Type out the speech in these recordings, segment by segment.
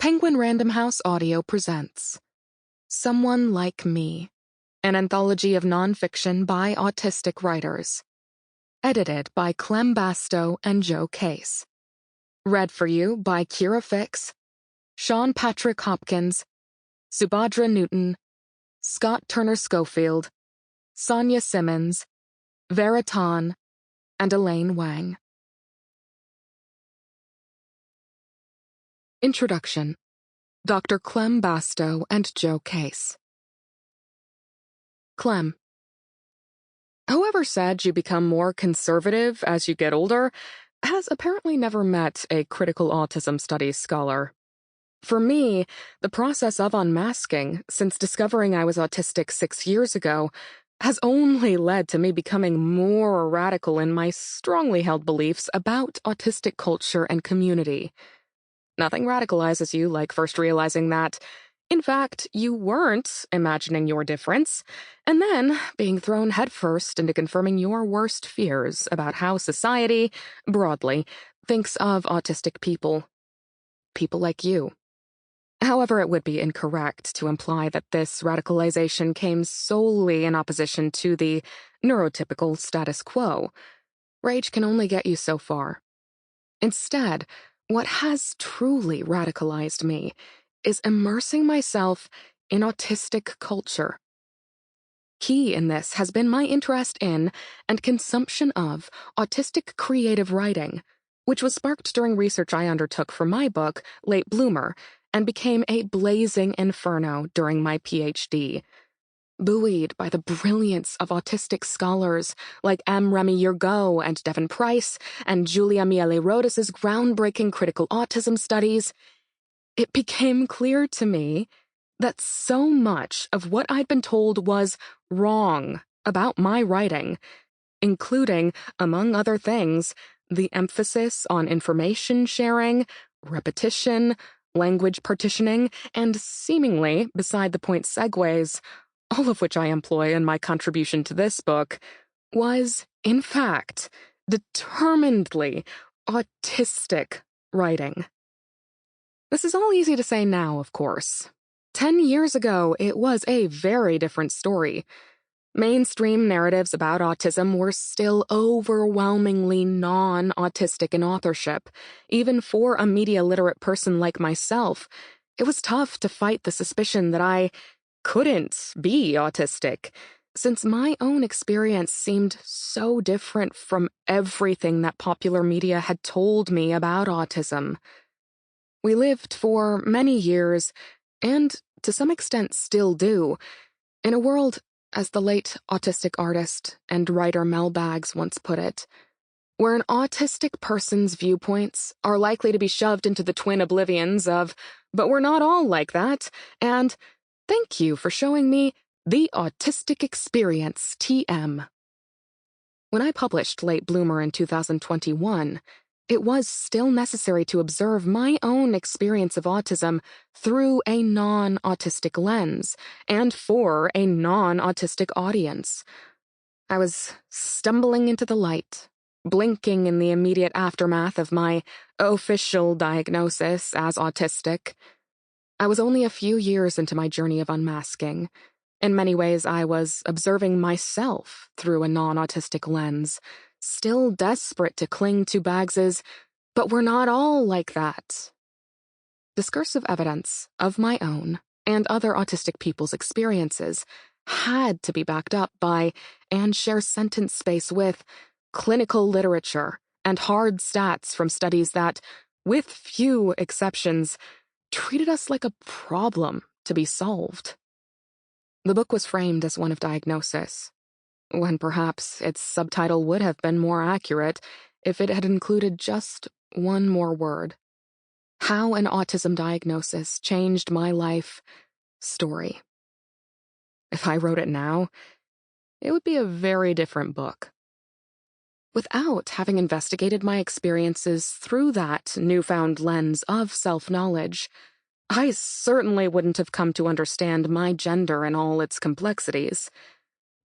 Penguin Random House Audio presents Someone Like Me, an anthology of nonfiction by autistic writers. Edited by Clem Bastow and Joe Case. Read for you by Fixx, Sean Patrick Hopkins, Subhadra Newton, Scott Turner Schofield, Sanya Simmons, Vera, and Elaine Wang. Introduction. Dr. Clem Bastow and Joe Case. Clem. Whoever said you become more conservative as you get older has apparently never met a critical autism studies scholar. For me, the process of unmasking, since discovering I was autistic 6 years ago, has only led to me becoming more radical in my strongly held beliefs about autistic culture and community. Nothing radicalizes you like first realizing that, in fact, you weren't imagining your difference, and then being thrown headfirst into confirming your worst fears about how society, broadly, thinks of autistic people. People like you. However, it would be incorrect to imply that this radicalization came solely in opposition to the neurotypical status quo. Rage can only get you so far. Instead, what has truly radicalized me is immersing myself in autistic culture. Key in this has been my interest in and consumption of autistic creative writing, which was sparked during research I undertook for my book, Late Bloomer, and became a blazing inferno during my PhD. Buoyed by the brilliance of autistic scholars like M. Remy Yurgo and Devin Price and Julia Miele-Rodis's groundbreaking critical autism studies, it became clear to me that so much of what I'd been told was wrong about my writing, including, among other things, the emphasis on information sharing, repetition, language partitioning, and seemingly beside-the-point segues, all of which I employ in my contribution to this book, was, in fact, determinedly autistic writing. This is all easy to say now, of course. 10 years ago, it was a very different story. Mainstream narratives about autism were still overwhelmingly non-autistic in authorship. Even for a media-literate person like myself, it was tough to fight the suspicion that I couldn't be autistic, since my own experience seemed so different from everything that popular media had told me about autism. We lived for many years, and to some extent still do, in a world, as the late autistic artist and writer Mel Baggs once put it, where an autistic person's viewpoints are likely to be shoved into the twin oblivions of, but we're not all like that, and thank you for showing me the autistic experience, TM. When I published Late Bloomer in 2021, it was still necessary to observe my own experience of autism through a non-autistic lens and for a non-autistic audience. I was stumbling into the light, blinking in the immediate aftermath of my official diagnosis as autistic. I was only a few years into my journey of unmasking. In many ways, I was observing myself through a non-autistic lens, still desperate to cling to Baggs's, but we're not all like that. Discursive evidence of my own and other autistic people's experiences had to be backed up by and share sentence space with clinical literature and hard stats from studies that, with few exceptions, treated us like a problem to be solved. The book was framed as one of diagnosis, when perhaps its subtitle would have been more accurate if it had included just one more word. How an Autism Diagnosis Changed My Life Story. If I wrote it now, it would be a very different book. Without having investigated my experiences through that newfound lens of self-knowledge, I certainly wouldn't have come to understand my gender in all its complexities.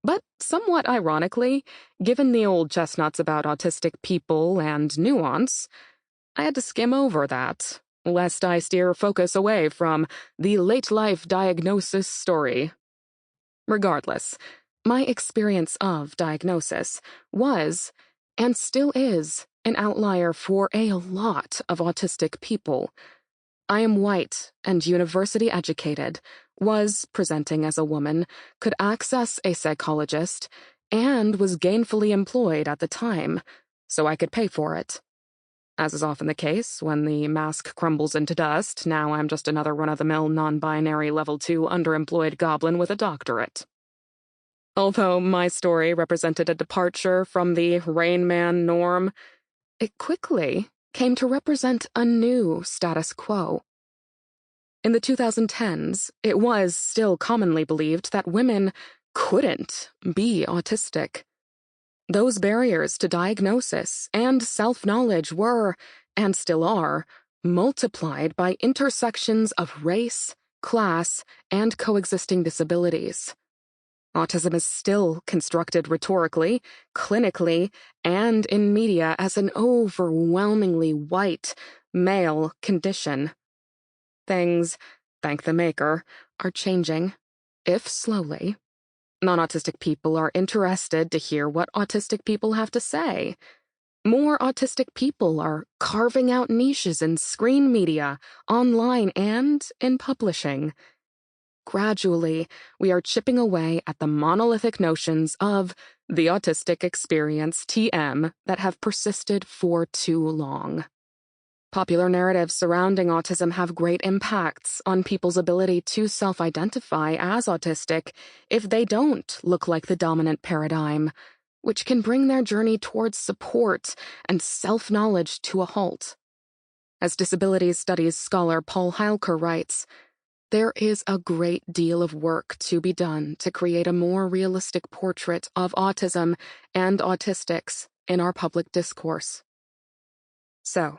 But somewhat ironically, given the old chestnuts about autistic people and nuance, I had to skim over that lest I steer focus away from the late-life diagnosis story. Regardless, my experience of diagnosis was, and still is, an outlier for a lot of autistic people. I am white and university-educated, was presenting as a woman, could access a psychologist, and was gainfully employed at the time, so I could pay for it. As is often the case, when the mask crumbles into dust, now I'm just another run-of-the-mill non-binary level 2 underemployed goblin with a doctorate. Although my story represented a departure from the Rain Man norm, it quickly came to represent a new status quo. In the 2010s, it was still commonly believed that women couldn't be autistic. Those barriers to diagnosis and self-knowledge were, and still are, multiplied by intersections of race, class, and coexisting disabilities. Autism is still constructed rhetorically, clinically, and in media as an overwhelmingly white, male condition. Things, thank the maker, are changing, if slowly. Non-autistic people are interested to hear what autistic people have to say. More autistic people are carving out niches in screen media, online, and in publishing. Gradually, we are chipping away at the monolithic notions of the autistic experience, TM, that have persisted for too long. Popular narratives surrounding autism have great impacts on people's ability to self-identify as autistic if they don't look like the dominant paradigm, which can bring their journey towards support and self-knowledge to a halt. As disability studies scholar Paul Heilker writes, there is a great deal of work to be done to create a more realistic portrait of autism and autistics in our public discourse. So,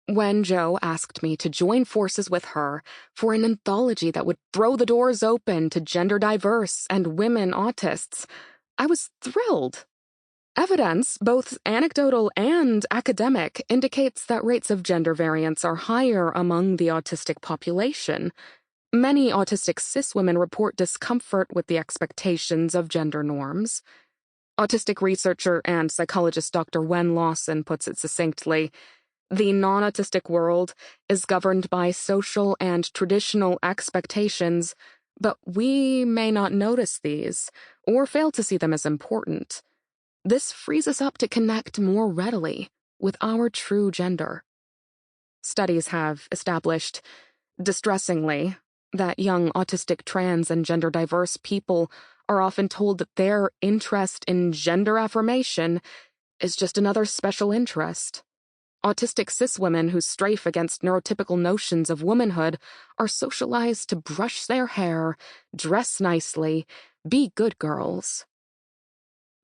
when Jo asked me to join forces with her for an anthology that would throw the doors open to gender-diverse and women autists, I was thrilled. Evidence, both anecdotal and academic, indicates that rates of gender variance are higher among the autistic population. Many autistic cis women report discomfort with the expectations of gender norms. Autistic researcher and psychologist Dr. Wen Lawson puts it succinctly, the non-autistic world is governed by social and traditional expectations, but we may not notice these, or fail to see them as important. This frees us up to connect more readily with our true gender. Studies have established, distressingly, that young autistic trans and gender-diverse people are often told that their interest in gender affirmation is just another special interest. Autistic cis women who strafe against neurotypical notions of womanhood are socialized to brush their hair, dress nicely, be good girls.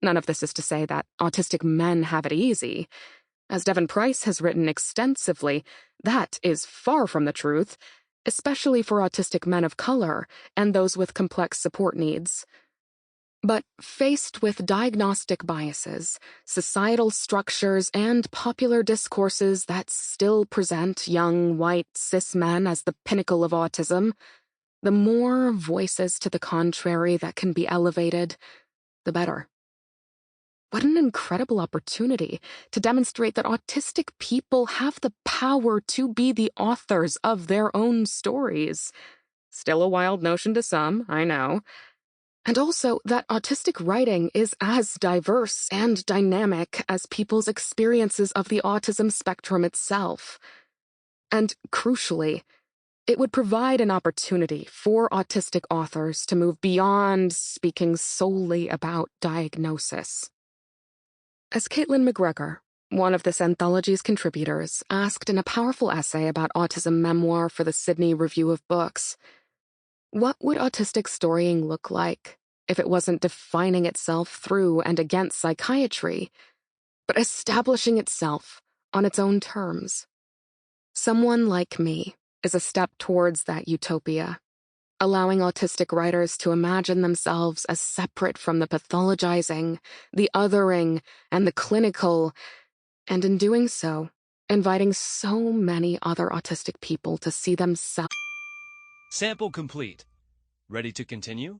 None of this is to say that autistic men have it easy. As Devon Price has written extensively, that is far from the truth, especially for autistic men of color and those with complex support needs. But faced with diagnostic biases, societal structures, and popular discourses that still present young, white, cis men as the pinnacle of autism, the more voices to the contrary that can be elevated, the better. What an incredible opportunity to demonstrate that autistic people have the power to be the authors of their own stories. Still a wild notion to some, I know. And also that autistic writing is as diverse and dynamic as people's experiences of the autism spectrum itself. And crucially, it would provide an opportunity for autistic authors to move beyond speaking solely about diagnosis. As Caitlin McGregor, one of this anthology's contributors, asked in a powerful essay about autism memoir for the Sydney Review of Books, what would autistic storying look like if it wasn't defining itself through and against psychiatry, but establishing itself on its own terms? Someone Like Me is a step towards that utopia, allowing autistic writers to imagine themselves as separate from the pathologizing, the othering, and the clinical, and in doing so, inviting so many other autistic people to see themselves. Sample complete. Ready to continue?